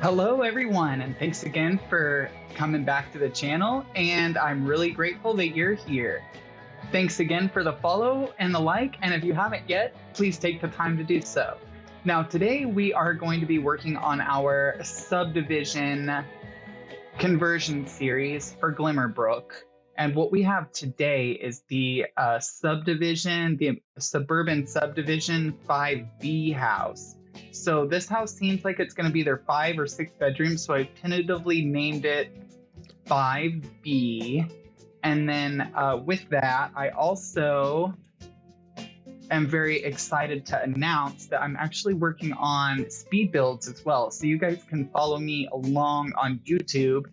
Hello everyone, and thanks again for coming back to the channel, and I'm really grateful that you're here. Thanks again for the follow and the like, and if you haven't yet, please take the time to do so. Now today we are going to be working on our subdivision conversion series for Glimmerbrook. And what we have today is the Suburban Subdivision 5B house. So this house seems like it's going to be either 5 or 6 bedrooms, so I've tentatively named it 5B. And then with that, I also am very excited to announce that I'm actually working on speed builds as well. So you guys can follow me along on YouTube,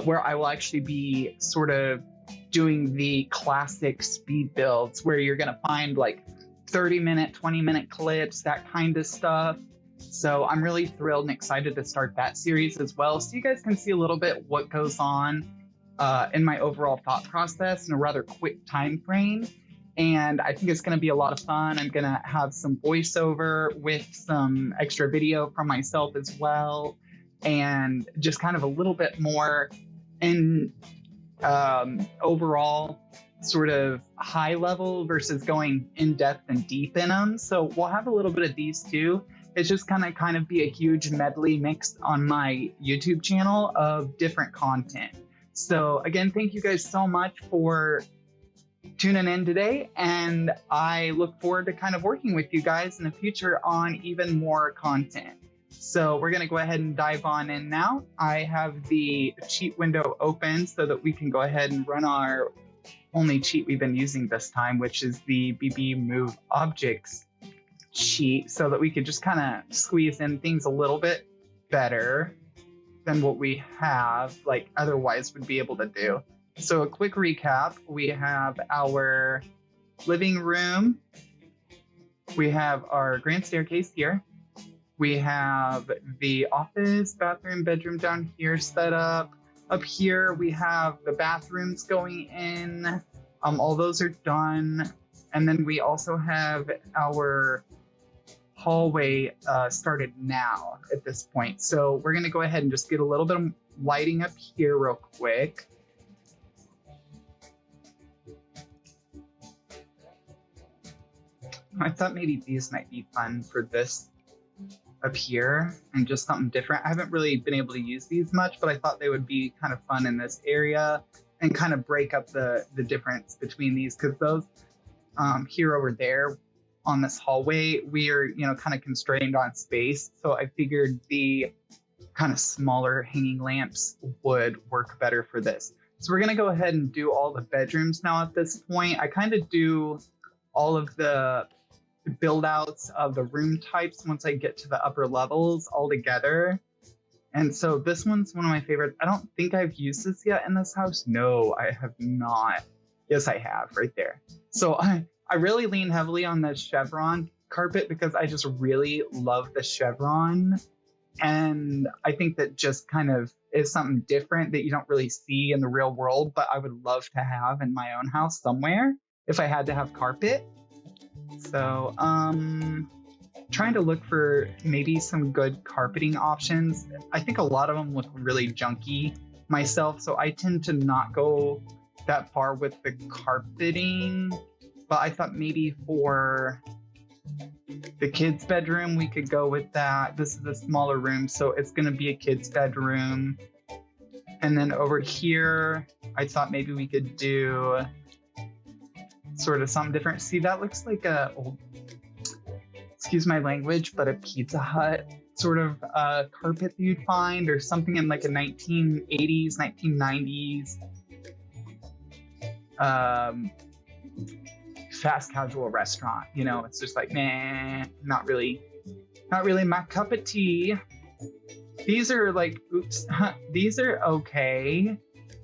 where I will actually be sort of doing the classic speed builds where you're going to find like 30-minute, 20-minute clips, that kind of stuff. So I'm really thrilled and excited to start that series as well, so you guys can see a little bit what goes on in my overall thought process in a rather quick time frame. And I think it's going to be a lot of fun. I'm going to have some voiceover with some extra video from myself as well, and just kind of a little bit more in overall sort of high level versus going in depth and deep in them. So we'll have a little bit of these too. It's just kind of be a huge medley mixed on my YouTube channel of different content. So again, thank you guys so much for tuning in today, and I look forward to kind of working with you guys in the future on even more content. So we're going to go ahead and dive on in now. I have the cheat window open so that we can go ahead and run our only cheat we've been using this time, which is the BB Move Objects cheat, so that we could just kind of squeeze in things a little bit better than what we have like otherwise would be able to do. So a quick recap: we have our living room, we have our grand staircase here, we have the office, bathroom, bedroom down here set up. Up here, we have the bathrooms going in. All those are done. And then we also have our hallway started now at this point. So we're going to go ahead and just get a little bit of lighting up here real quick. I thought maybe these might be fun for this up here, and just something different. I haven't really been able to use these much, but I thought they would be kind of fun in this area and kind of break up the difference between these, because those here over there on this hallway, we are kind of constrained on space. So I figured the kind of smaller hanging lamps would work better for this. So we're going to go ahead and do all the bedrooms now at this point. I kind of do all of the build outs of the room types once I get to the upper levels all together. And so this one's one of my favorites. I don't think I've used this yet in this house. No, I have not. Yes, I have, right there. So I really lean heavily on the chevron carpet because I just really love the chevron. And I think that just kind of is something different that you don't really see in the real world, but I would love to have in my own house somewhere if I had to have carpet. So trying to look for maybe some good carpeting options. I think a lot of them look really junky myself, so I tend to not go that far with the carpeting. But I thought maybe for the kids' bedroom we could go with that. This is a smaller room, so it's going to be a kids' bedroom. And then over here, I thought maybe we could do sort of something different. See, that looks like a old, excuse my language, but a Pizza Hut sort of carpet that you'd find, or something in like a 1980s, 1990s fast casual restaurant. It's just like, nah, not really my cup of tea. These are like, these are okay,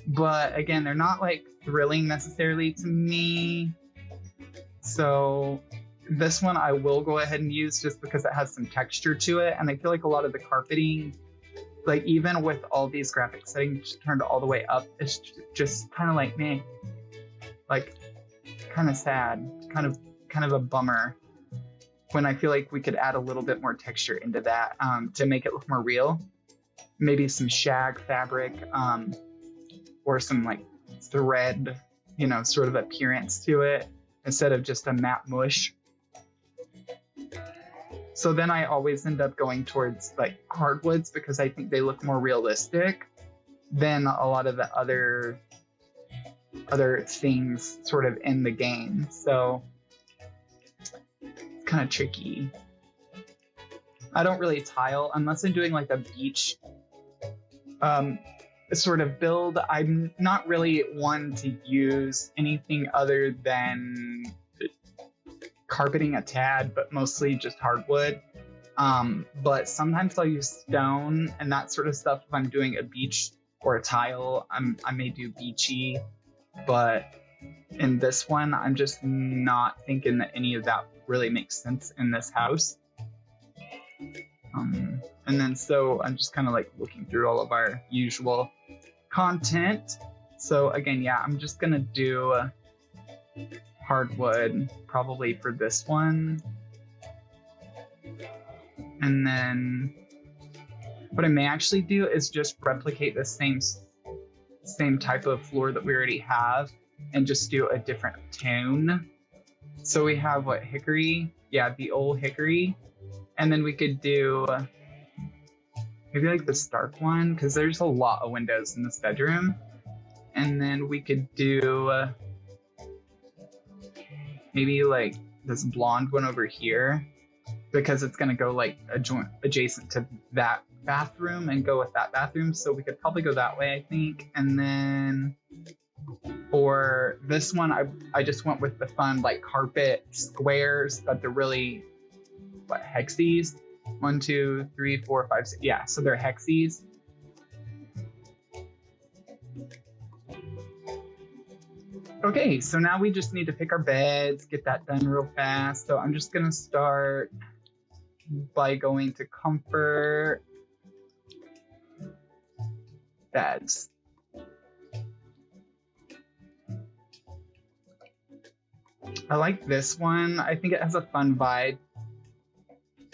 but again, they're not like thrilling necessarily to me. So this one I will go ahead and use just because it has some texture to it. And I feel like a lot of the carpeting, like even with all these graphic settings turned all the way up, it's just kind of like me, like kind of sad, kind of a bummer, when I feel like we could add a little bit more texture into that to make it look more real. maybe some shag fabric, or some like thread, sort of appearance to it instead of just a matte mush. So then I always end up going towards like hardwoods because I think they look more realistic than a lot of the other things sort of in the game. So it's kind of tricky. I don't really tile unless I'm doing like a beach sort of build. I'm not really one to use anything other than carpeting a tad, but mostly just hardwood. But sometimes I'll use stone and that sort of stuff if I'm doing a beach or a tile. I may do beachy, but in this one, I'm just not thinking that any of that really makes sense in this house. And then so I'm just kind of like looking through all of our usual content. So again, yeah, I'm just gonna do hardwood probably for this one. And then what I may actually do is just replicate the same type of floor that we already have and just do a different tone. So we have what, hickory? Yeah, the old hickory. And then we could do maybe like the Stark one, because there's a lot of windows in this bedroom. And then we could do maybe like this blonde one over here, because it's going to go like adjacent to that bathroom and go with that bathroom. So we could probably go that way, I think. And then for this one, I just went with the fun like carpet squares, but they're really hexies. 1, 2, 3, 4, 5, 6. Yeah, so they're hexies. Okay, so now we just need to pick our beds, get that done real fast. So I'm just gonna start by going to comfort beds. I like this one. I think it has a fun vibe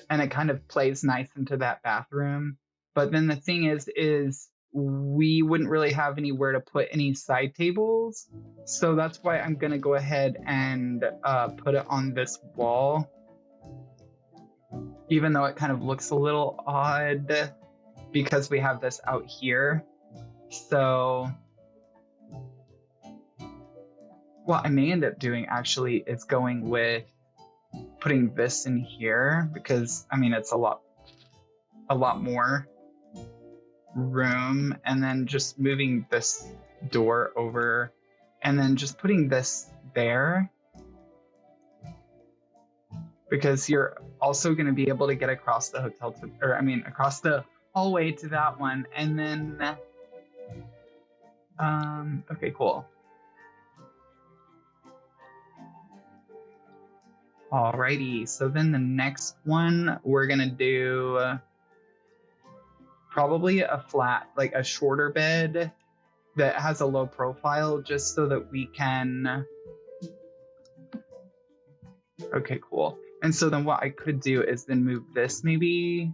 and it kind of plays nice into that bathroom. But then the thing is we wouldn't really have anywhere to put any side tables. So that's why I'm gonna go ahead and put it on this wall. Even though it kind of looks a little odd because we have this out here. So what I may end up doing actually is going with putting this in here, because I mean it's a lot more room, and then just moving this door over and then just putting this there, because you're also going to be able to get across the hotel across the hallway to that one. And then okay, cool. Alrighty, so then the next one we're gonna do probably a flat, like a shorter bed that has a low profile, just so that we can. Okay, cool. And so then what I could do is then move this maybe.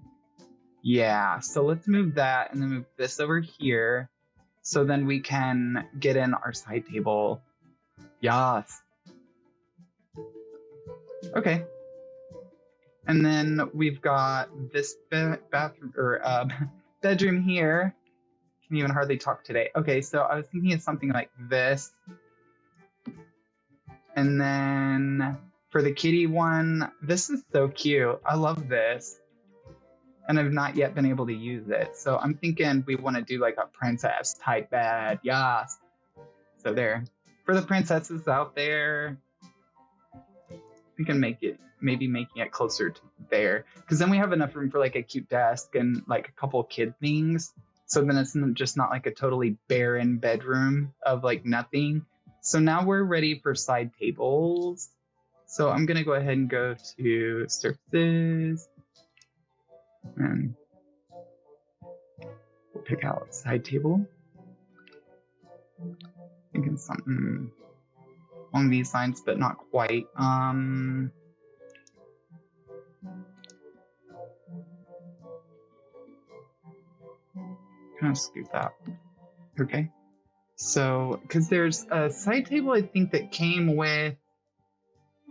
Yeah, so let's move that and then move this over here. So then we can get in our side table. Yes. Okay. And then we've got this bathroom or bedroom here. Can even hardly talk today. Okay, so I was thinking of something like this. And then for the kitty one, this is so cute. I love this. And I've not yet been able to use it. So I'm thinking we want to do like a princess type bed. Yes. So there. For the princesses out there, we can make it, maybe making it closer to there. Because then we have enough room for like a cute desk and like a couple kid things. So then it's just not like a totally barren bedroom of like nothing. So now we're ready for side tables. So I'm going to go ahead and go to surfaces. And we'll pick out side table. Thinking something along these lines, but not quite. kind of scoot that. Okay. So, because there's a side table I think that came with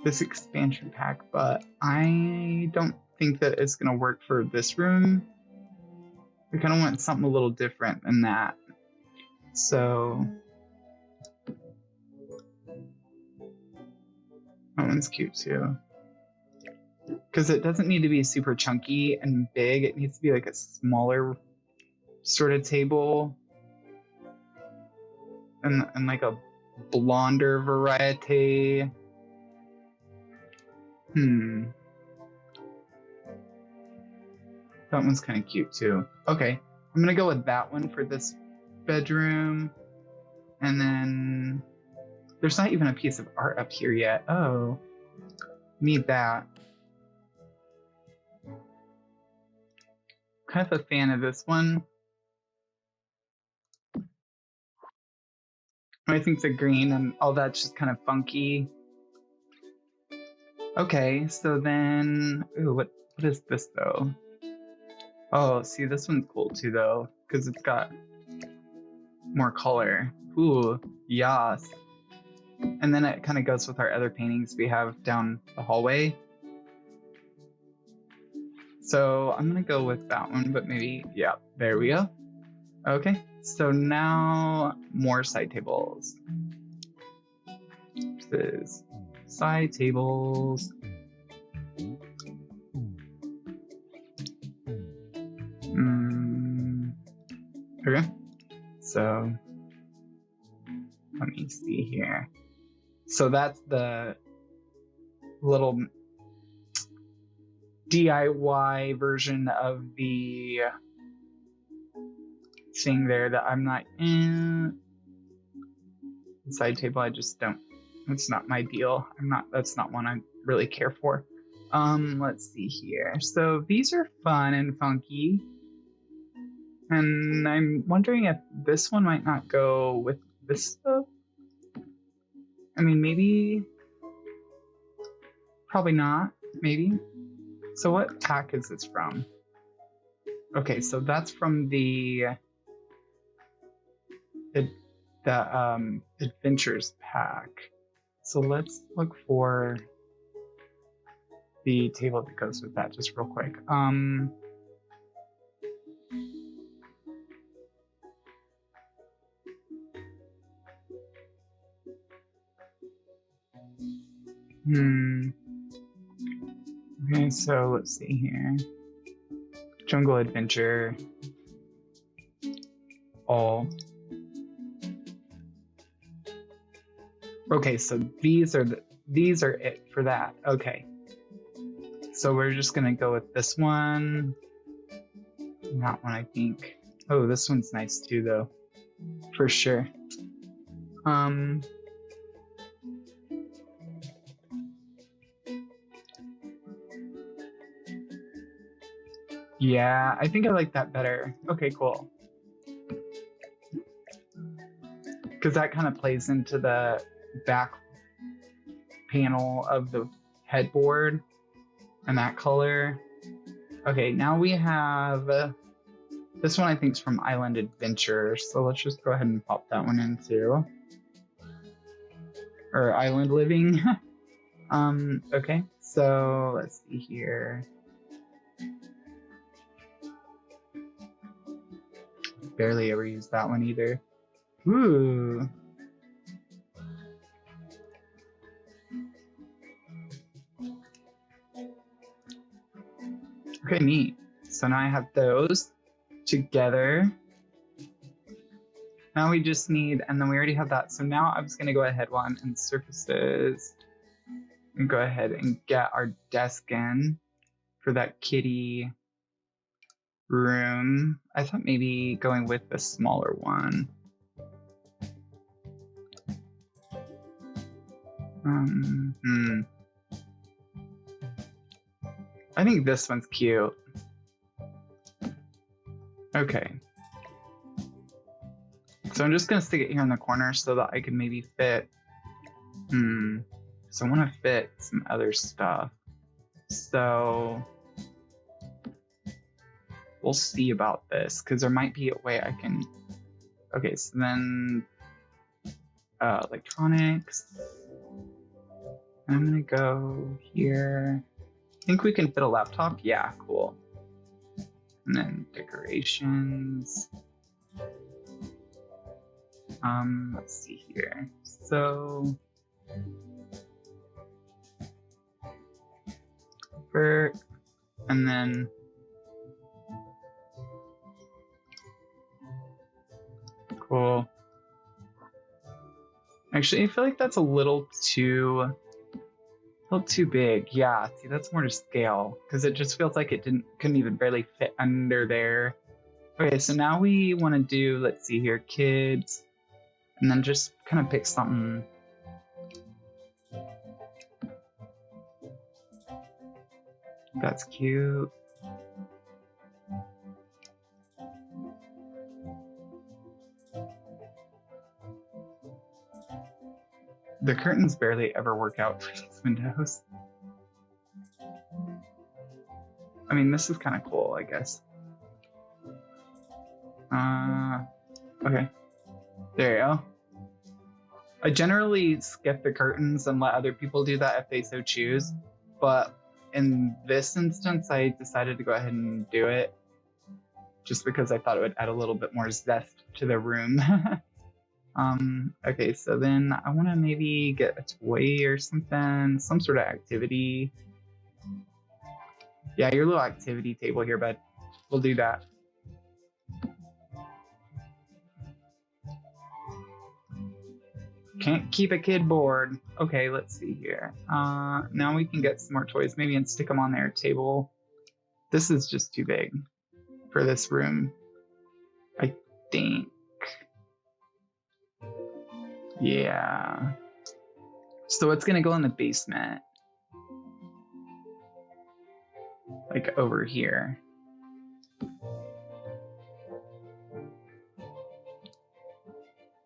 this expansion pack, but I don't think that it's going to work for this room. I kind of want something a little different than that. So, that one's cute too. Because it doesn't need to be super chunky and big. It needs to be like a smaller sort of table. And like a blonder variety. That one's kind of cute too. Okay, I'm gonna go with that one for this bedroom. And then there's not even a piece of art up here yet. Oh, need that. Kind of a fan of this one. I think the green and all that's just kind of funky. Okay, so then, ooh, what is this though? Oh, see, this one's cool too though, because it's got more color. Ooh, yes. And then it kind of goes with our other paintings we have down the hallway. So I'm gonna go with that one, but maybe, yeah, there we go. Okay, so now more side tables. This is side tables. Okay, so let me see here. So that's the little DIY version of the thing there that I'm not in. The side table, I just don't, that's not my deal. That's not one I really care for. Let's see here. So these are fun and funky. And I'm wondering if this one might not go with this stuff. I mean, maybe, probably not, maybe. So what pack is this from? Okay, so that's from the Adventures pack. So let's look for the table that goes with that just real quick. Okay, so let's see here. Jungle Adventure. All. Okay, so these are it for that. Okay. So we're just gonna go with this one. That one, I think. Oh, this one's nice too, though. For sure. Yeah, I think I like that better. Okay, cool. Because that kind of plays into the back panel of the headboard and that color. Okay, now we have this one I think is from Island Adventure, so let's just go ahead and pop that one in too. Or Island Living. Okay, so let's see here. Barely ever used that one either. Ooh. Okay, neat. So now I have those together. Now we just need, and then we already have that. So now I'm just gonna go ahead while I'm in surfaces and go ahead and get our desk in for that kitty room. I thought maybe going with the smaller one. I think this one's cute. Okay. So I'm just gonna stick it here in the corner so that I can maybe fit. So I want to fit some other stuff. So we'll see about this because there might be a way I can. Okay, so then electronics. I'm gonna go here. I think we can fit a laptop. Yeah, cool. And then decorations. Let's see here. So and then cool. Actually, I feel like that's a little too big. Yeah, see, that's more to scale because it just feels like it couldn't even barely fit under there. Okay, so now we want to do, let's see here, kids, and then just kind of pick something. That's cute. The curtains barely ever work out for these windows. I mean, this is kind of cool, I guess. Okay. There you go. I generally skip the curtains and let other people do that if they so choose, but in this instance, I decided to go ahead and do it just because I thought it would add a little bit more zest to the room. Okay, so then I want to maybe get a toy or something, some sort of activity. Yeah, your little activity table here, bud. We'll do that. Can't keep a kid bored. Okay, let's see here. Now we can get some more toys maybe and stick them on their table. This is just too big for this room, I think. Yeah. So it's gonna go in the basement. Like over here.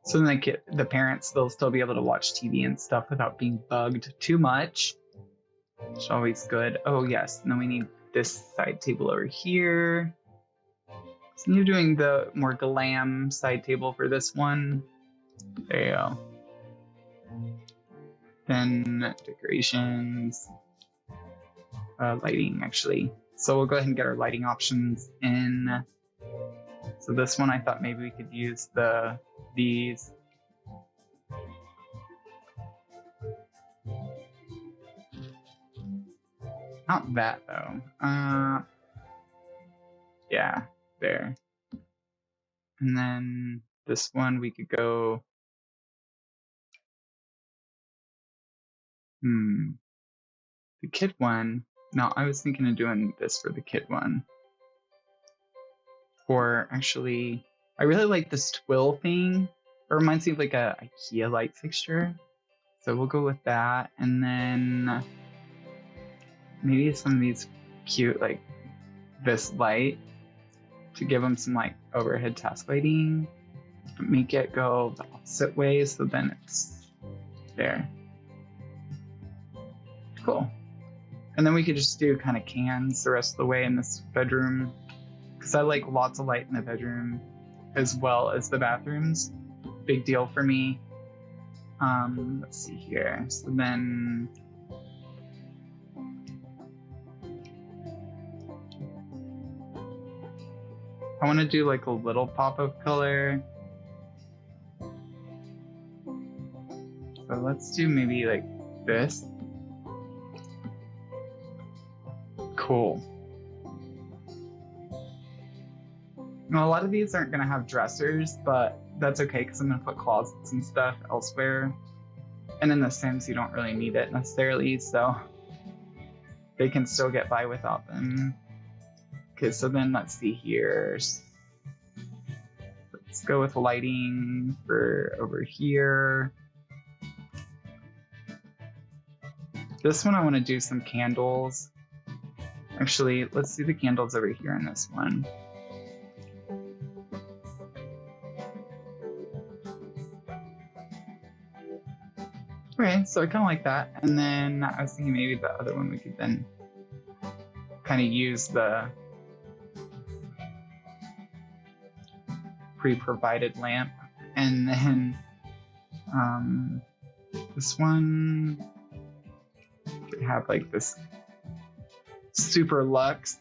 So then the parents, they'll still be able to watch TV and stuff without being bugged too much. Which is always good. Oh yes, and then we need this side table over here. So you're doing the more glam side table for this one. There you go. Then decorations. Lighting, actually. So we'll go ahead and get our lighting options in. So this one, I thought maybe we could use these. Not that though. Yeah, there. And then this one we could go. The kid one. No, I was thinking of doing this for the kid one. Or actually, I really like this twill thing. It reminds me of like a IKEA light fixture. So we'll go with that. And then maybe some of these cute, like this light to give them some like overhead task lighting. But make it go the opposite way so then it's there. Cool. And then we could just do kind of cans the rest of the way in this bedroom. Because I like lots of light in the bedroom as well as the bathrooms. Big deal for me. Let's see here. So then I want to do like a little pop of color. So let's do maybe like this. Cool. Now, a lot of these aren't going to have dressers, but that's okay because I'm going to put closets and stuff elsewhere. And in The Sims, you don't really need it necessarily, so they can still get by without them. Okay, so then let's see here. Let's go with lighting for over here. This one I want to do some candles. Actually, let's do the candles over here in this one. Okay, so I kind of like that. And then I was thinking maybe the other one we could then kind of use the pre-provided lamp. And then this one could have like this super luxe.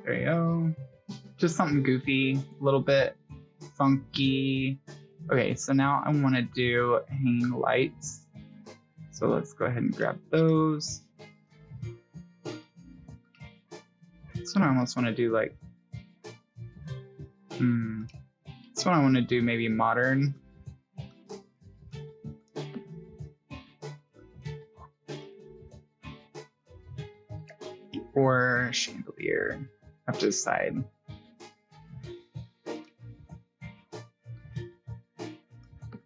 There you go. Just something goofy, a little bit funky. Okay, so now I want to do hanging lights. So let's go ahead and grab those. This one I almost want to do like, this one I want to do maybe modern. Or chandelier. I have to decide.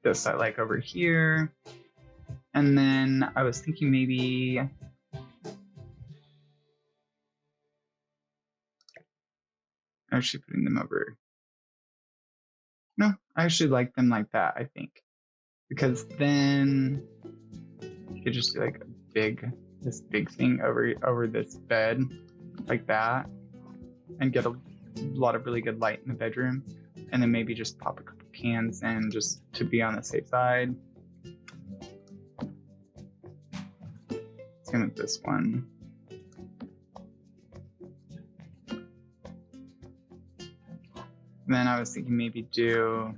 This I like over here. And then I was thinking maybe actually putting them over. No, I actually like them like that, I think. Because then you could just do like this big thing over this bed like that and get a lot of really good light in the bedroom. And then maybe just pop a couple cans in just to be on the safe side. Same with this one. And then I was thinking maybe do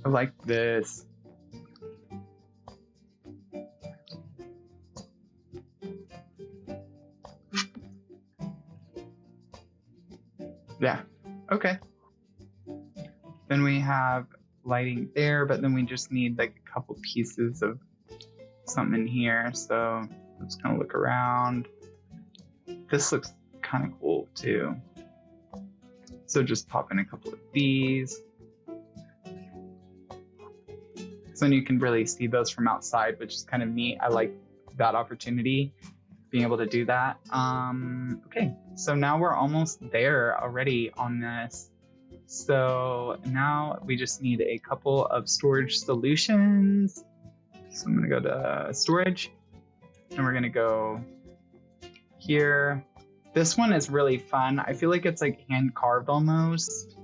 I like this. Yeah, okay. Then we have lighting there, but then we just need like a couple pieces of something in here. So I'm just gonna look around. This looks kind of cool too. So just pop in a couple of these. So then you can really see those from outside, which is kind of neat. I like that opportunity, being able to do that. Okay, so now we're almost there already on this. So now we just need a couple of storage solutions. So I'm gonna go to storage and we're gonna go here. This one is really fun. I feel like it's like hand carved almost.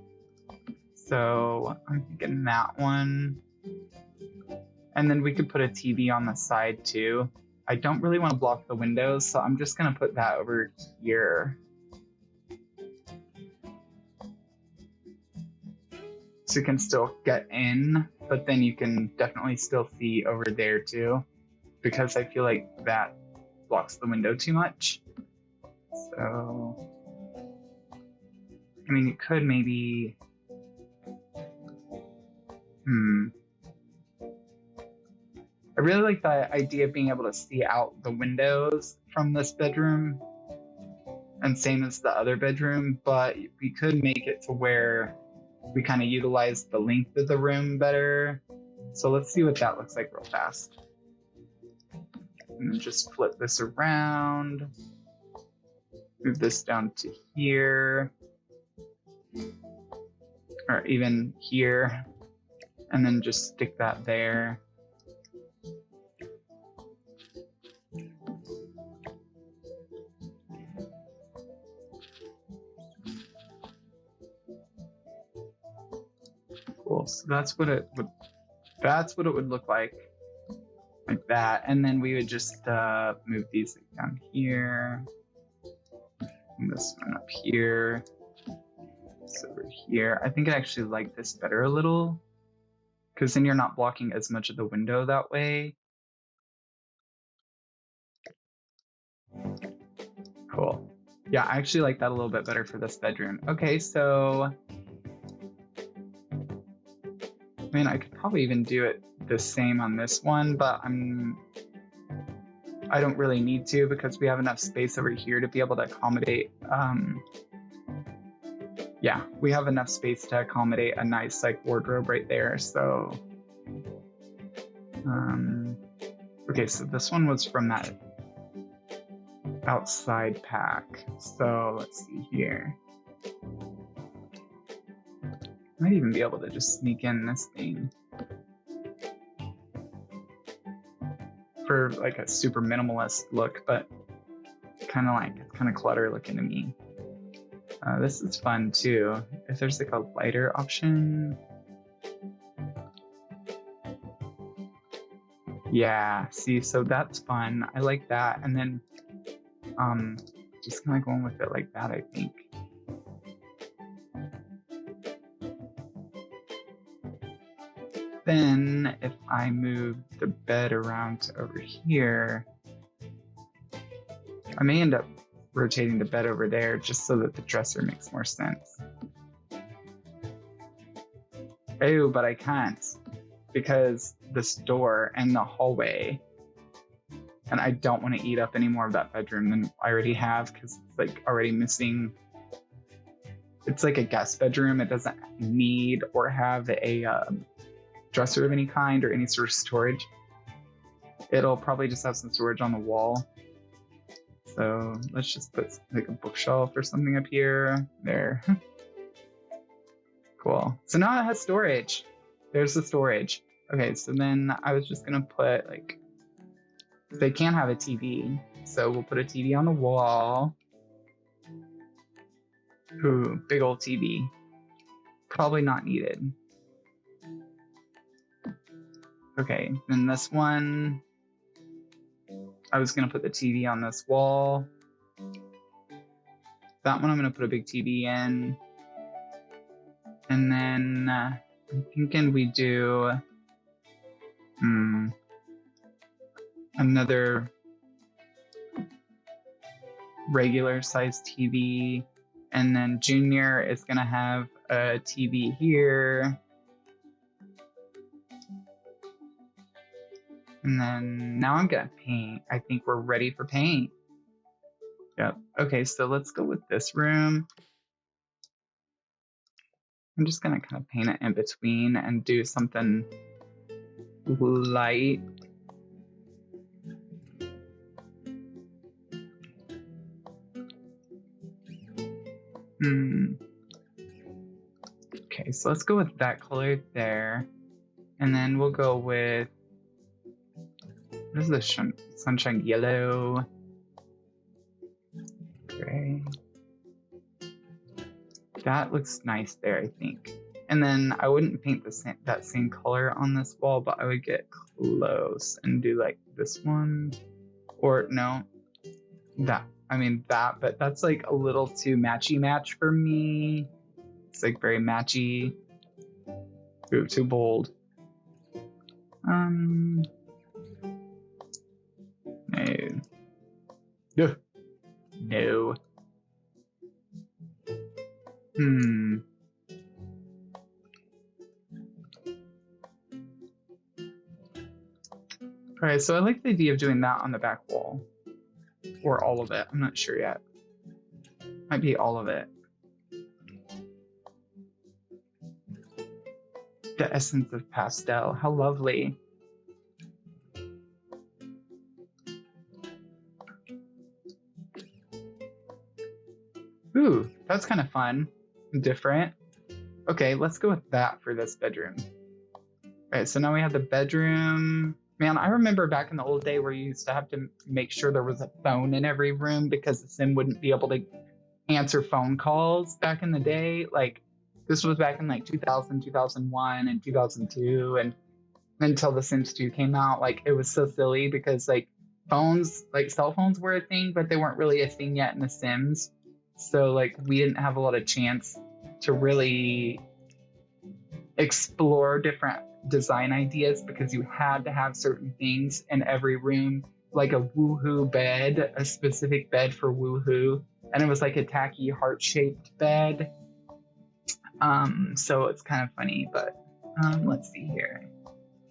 So I'm thinking that one. And then we could put a TV on the side too. I don't really want to block the windows, so I'm just gonna put that over here. So you can still get in, but then you can definitely still see over there too, because I feel like that blocks the window too much. So, I mean, you could maybe, I really like the idea of being able to see out the windows from this bedroom, and same as the other bedroom, but we could make it to where we kind of utilize the length of the room better. So let's see what that looks like real fast. And then just flip this around. Move this down to here. Or even here. And then just stick that there. Cool. So that's what it would look like that. And then we would just move these down here. And this one up here. This over here. I think I actually like this better a little, because then you're not blocking as much of the window that way. Cool. Yeah, I actually like that a little bit better for this bedroom. Okay, so I mean, I could probably even do it the same on this one, but I don't really need to, because we have enough space over here to be able to accommodate, yeah, we have enough space to accommodate a nice like wardrobe right there. So, okay, so this one was from that outside pack. So let's see here. Might even be able to just sneak in this thing for like a super minimalist look, but kind of clutter looking to me. This is fun too. If there's like a lighter option. Yeah, see, so that's fun. I like that. And then just kind of going with it like that, I think. Then if I move the bed around to over here, I may end up rotating the bed over there just so that the dresser makes more sense. Oh, but I can't because this door and the hallway, and I don't want to eat up any more of that bedroom than I already have because it's like already missing. It's like a guest bedroom. It doesn't need or have a dresser of any kind or any sort of storage. It'll probably just have some storage on the wall. So let's just put like a bookshelf or something up here. There. Cool. So now it has storage. There's the storage. Okay, so then I was just gonna put like, they can have a TV. So we'll put a TV on the wall. Ooh, big old TV. Probably not needed. Okay, then this one, I was gonna put the TV on this wall. That one I'm gonna put a big TV in. And then I'm thinking we do another regular size TV. And then Junior is gonna have a TV here. And then now I'm gonna paint. I think we're ready for paint. Yep. Okay, so let's go with this room. I'm just gonna kind of paint it in between and do something light. Okay, so let's go with that color there. And then we'll go with, what is this? Sunshine yellow. Gray. That looks nice there, I think. And then I wouldn't paint that same color on this wall, but I would get close and do like this one. Or no, that. I mean that, but that's like a little too matchy-match for me. It's like very matchy. Ooh, too bold. No. No. Alright, so I like the idea of doing that on the back wall. Or all of it. I'm not sure yet. Might be all of it. The essence of pastel. How lovely. Ooh, that's kind of fun. Different. Okay, let's go with that for this bedroom. Alright, so now we have the bedroom. Man, I remember back in the old day where you used to have to make sure there was a phone in every room because the sim wouldn't be able to answer phone calls back in the day. Like, this was back in like 2000, 2001, and 2002, and until The Sims 2 came out. Like, it was so silly because like phones, like cell phones were a thing, but they weren't really a thing yet in The Sims. So like we didn't have a lot of chance to really explore different design ideas because you had to have certain things in every room, like a woohoo bed, a specific bed for woohoo, and it was like a tacky heart-shaped bed. So it's kind of funny, but let's see here.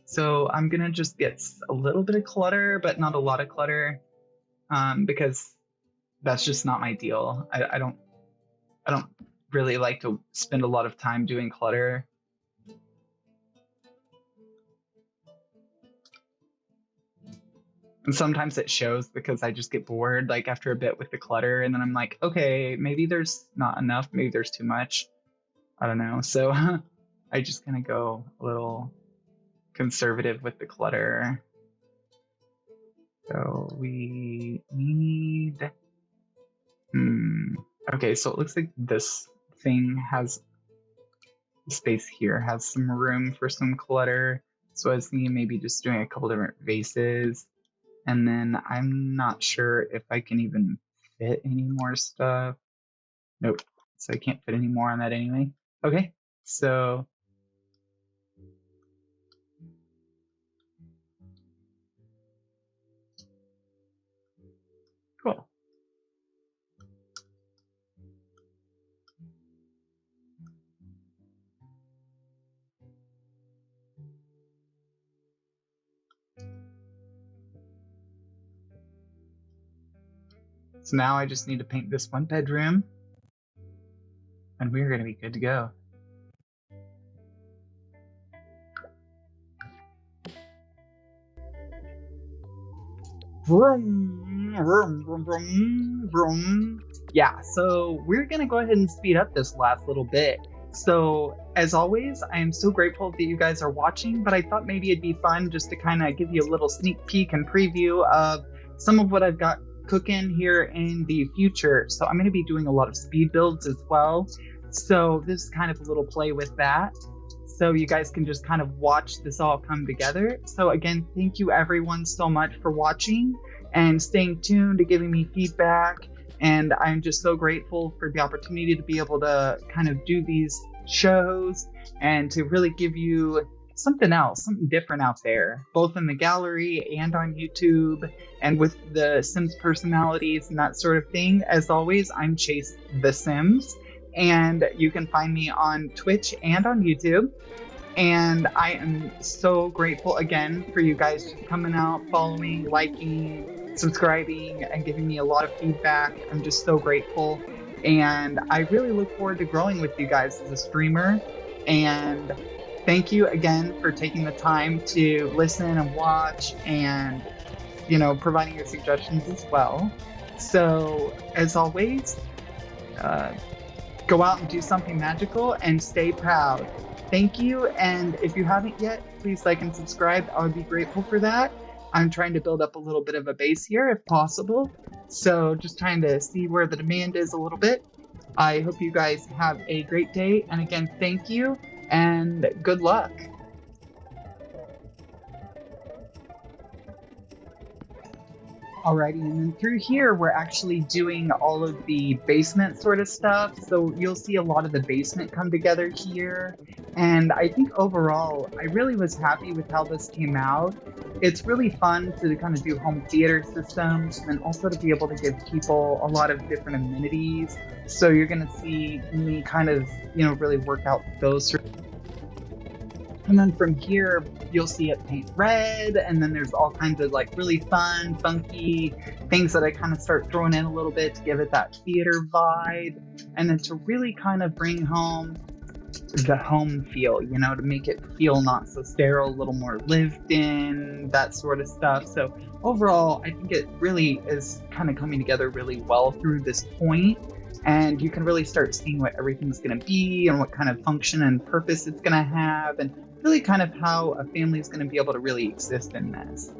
So I'm gonna just get a little bit of clutter, but not a lot of clutter, because that's just not my deal. I don't really like to spend a lot of time doing clutter. And sometimes it shows because I just get bored like after a bit with the clutter, and then I'm like, okay, maybe there's not enough, maybe there's too much. I don't know. So I just kind of go a little conservative with the clutter. So we need, okay, so it looks like this thing has, the space here has some room for some clutter. So I was thinking maybe just doing a couple different vases. And then I'm not sure if I can even fit any more stuff. Nope. So I can't fit any more on that anyway. Okay, so cool. So now I just need to paint this one bedroom and we're going to be good to go. Vroom, vroom, vroom, vroom, vroom. Yeah, so we're going to go ahead and speed up this last little bit. So, as always, I am so grateful that you guys are watching, but I thought maybe it'd be fun just to kind of give you a little sneak peek and preview of some of what I've got cooking here in the future. So, I'm going to be doing a lot of speed builds as well. So, this is kind of a little play with that. So you guys can just kind of watch this all come together. So again, thank you everyone so much for watching and staying tuned to giving me feedback. And I'm just so grateful for the opportunity to be able to kind of do these shows and to really give you something else, something different out there, both in the gallery and on YouTube and with the Sims personalities and that sort of thing. As always, I'm Chase the Sims, and you can find me on Twitch and on YouTube. And I am so grateful again for you guys just coming out, following, liking, subscribing, and giving me a lot of feedback. I'm just so grateful. And I really look forward to growing with you guys as a streamer. And thank you again for taking the time to listen and watch and, you know, providing your suggestions as well. So, as always, go out and do something magical and stay proud. Thank you. And if you haven't yet, please like and subscribe. I would be grateful for that. I'm trying to build up a little bit of a base here if possible. So just trying to see where the demand is a little bit. I hope you guys have a great day. And again, thank you and good luck. Alrighty, and then through here, we're actually doing all of the basement sort of stuff. So you'll see a lot of the basement come together here. And I think overall, I really was happy with how this came out. It's really fun to kind of do home theater systems and also to be able to give people a lot of different amenities. So you're going to see me kind of, you know, really work out those. And then from here, you'll see it paint red, and then there's all kinds of like really fun, funky things that I kind of start throwing in a little bit to give it that theater vibe, and then to really kind of bring home the home feel, you know, to make it feel not so sterile, a little more lived in, that sort of stuff. So overall, I think it really is kind of coming together really well through this point. And you can really start seeing what everything's going to be and what kind of function and purpose it's going to have, and really kind of how a family is going to be able to really exist in this.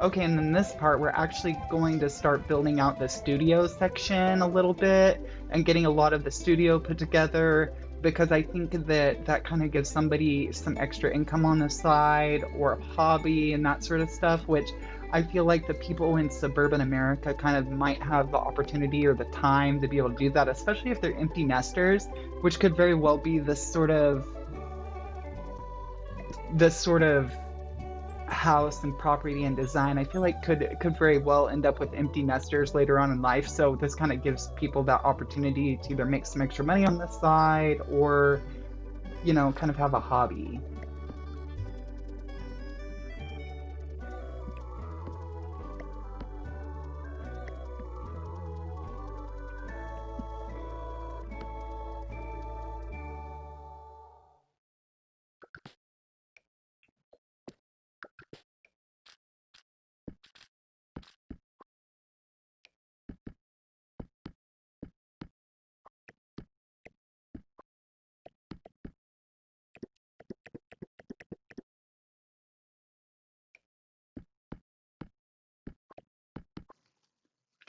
Okay, and then this part, we're actually going to start building out the studio section a little bit and getting a lot of the studio put together because I think that that kind of gives somebody some extra income on the side or a hobby and that sort of stuff, which I feel like the people in suburban America kind of might have the opportunity or the time to be able to do that, especially if they're empty nesters, which could very well be this sort of house and property and design. I feel like could very well end up with empty nesters later on in life. So this kind of gives people that opportunity to either make some extra money on the side or, kind of have a hobby.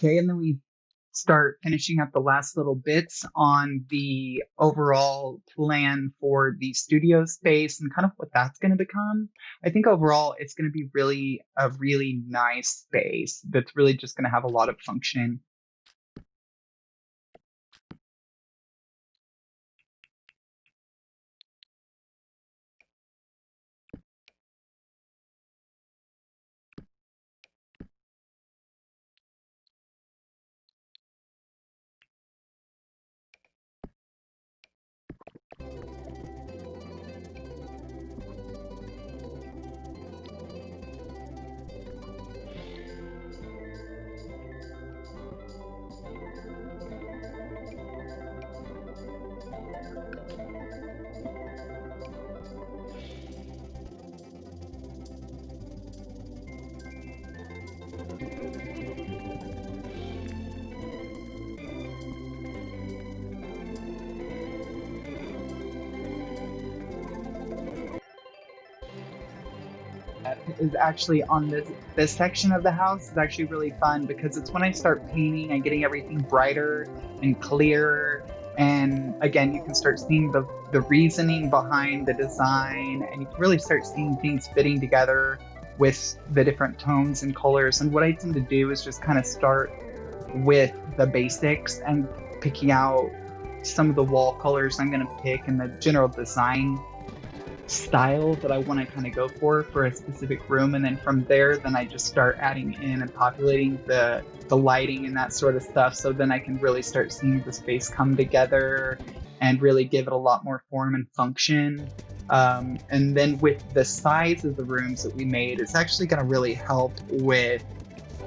Okay, and then we start finishing up the last little bits on the overall plan for the studio space and kind of what that's going to become. I think overall it's going to be really a really nice space that's really just going to have a lot of function. Is actually on this section of the house is actually really fun because it's when I start painting and getting everything brighter and clearer. And again, you can start seeing the reasoning behind the design, and you can really start seeing things fitting together with the different tones and colors. And what I tend to do is just kind of start with the basics and picking out some of the wall colors I'm going to pick and the general design style that I want to kind of go for a specific room, and then from there, then I just start adding in and populating the lighting and that sort of stuff. So then I can really start seeing the space come together and really give it a lot more form and function. And then with the size of the rooms that we made, it's actually going to really help with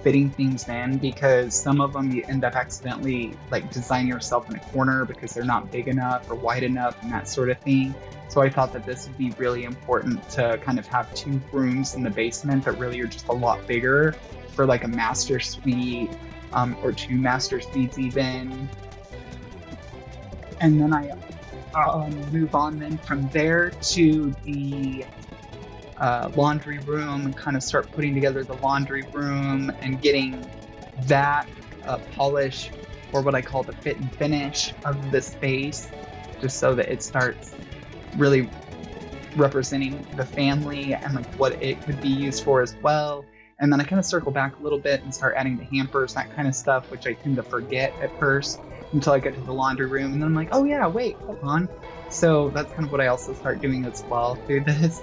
fitting things in because some of them you end up accidentally like designing yourself in a corner because they're not big enough or wide enough and that sort of thing. So I thought that this would be really important to kind of have two rooms in the basement that really are just a lot bigger for like a master suite, or two master suites even. And then I move on then from there to the laundry room and kind of start putting together the laundry room and getting that polish, or what I call the fit and finish of the space, just so that it starts really representing the family and like what it could be used for as well. And then I kind of circle back a little bit and start adding the hampers, that kind of stuff, which I tend to forget at first until I get to the laundry room. And then I'm like, oh yeah, wait, hold on. So that's kind of what I also start doing as well through this.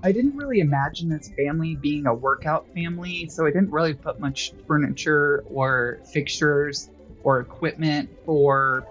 I didn't really imagine this family being a workout family, so I didn't really put much furniture or fixtures or equipment for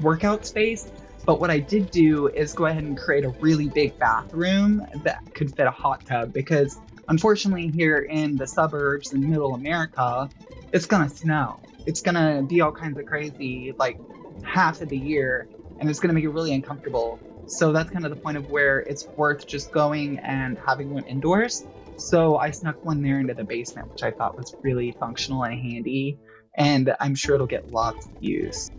workout space. But what I did do is go ahead and create a really big bathroom that could fit a hot tub because unfortunately here in the suburbs in middle America, it's gonna snow. It's gonna be all kinds of crazy like half of the year and it's gonna make it really uncomfortable. So that's kind of the point of where it's worth just going and having one indoors. So I snuck one there into the basement, which I thought was really functional and handy, and I'm sure it'll get lots of use.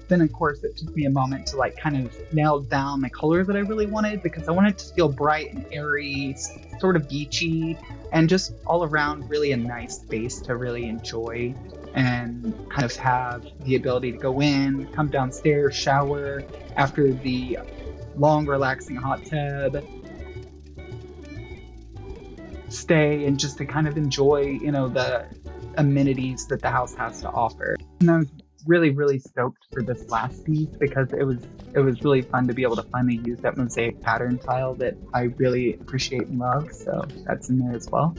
Then of course it took me a moment to like kind of nail down the color that I really wanted because I wanted to feel bright and airy, sort of beachy, and just all around really a nice space to really enjoy and kind of have the ability to go in, come downstairs, shower after the long relaxing hot tub, stay and just to kind of enjoy, the amenities that the house has to offer. And I was really stoked for this last piece because it was really fun to be able to finally use that mosaic pattern tile that I really appreciate and love. So that's in there as well.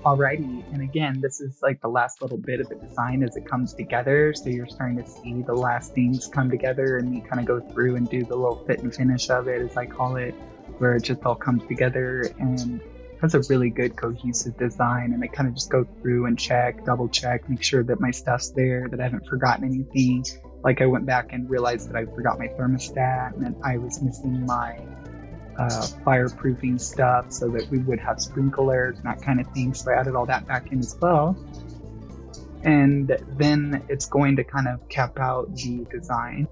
Alrighty, and again, this is like the last little bit of the design as it comes together. So you're starting to see the last things come together, and we kind of go through and do the little fit and finish of it, as I call it, where it just all comes together and has a really good cohesive design. And I kind of just go through and check, double check, make sure that my stuff's there, that I haven't forgotten anything. Like I went back and realized that I forgot my thermostat and that I was missing my fireproofing stuff so that we would have sprinklers and that kind of thing. So I added all that back in as well. And then it's going to kind of cap out the design.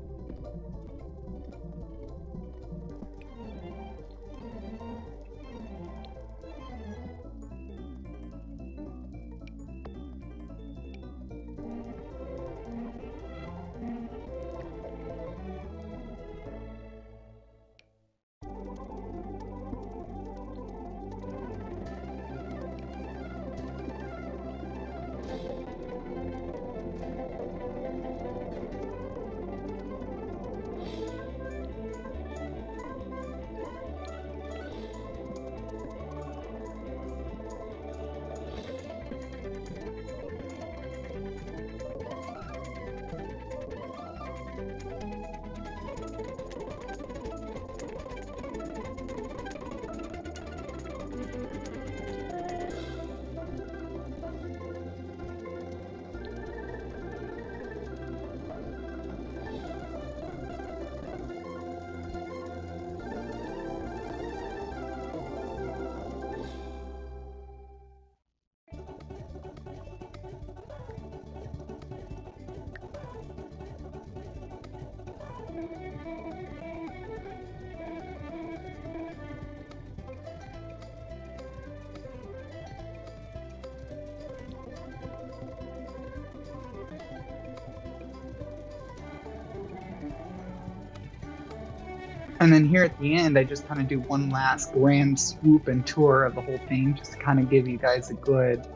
And then here at the end, I just kind of do one last grand swoop and tour of the whole thing, just to kind of give you guys a good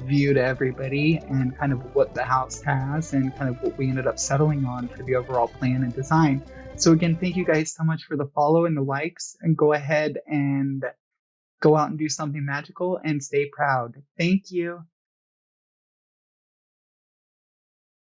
view to everybody and kind of what the house has and kind of what we ended up settling on for the overall plan and design. So again, thank you guys so much for the follow and the likes, and go ahead and go out and do something magical and stay proud. Thank you.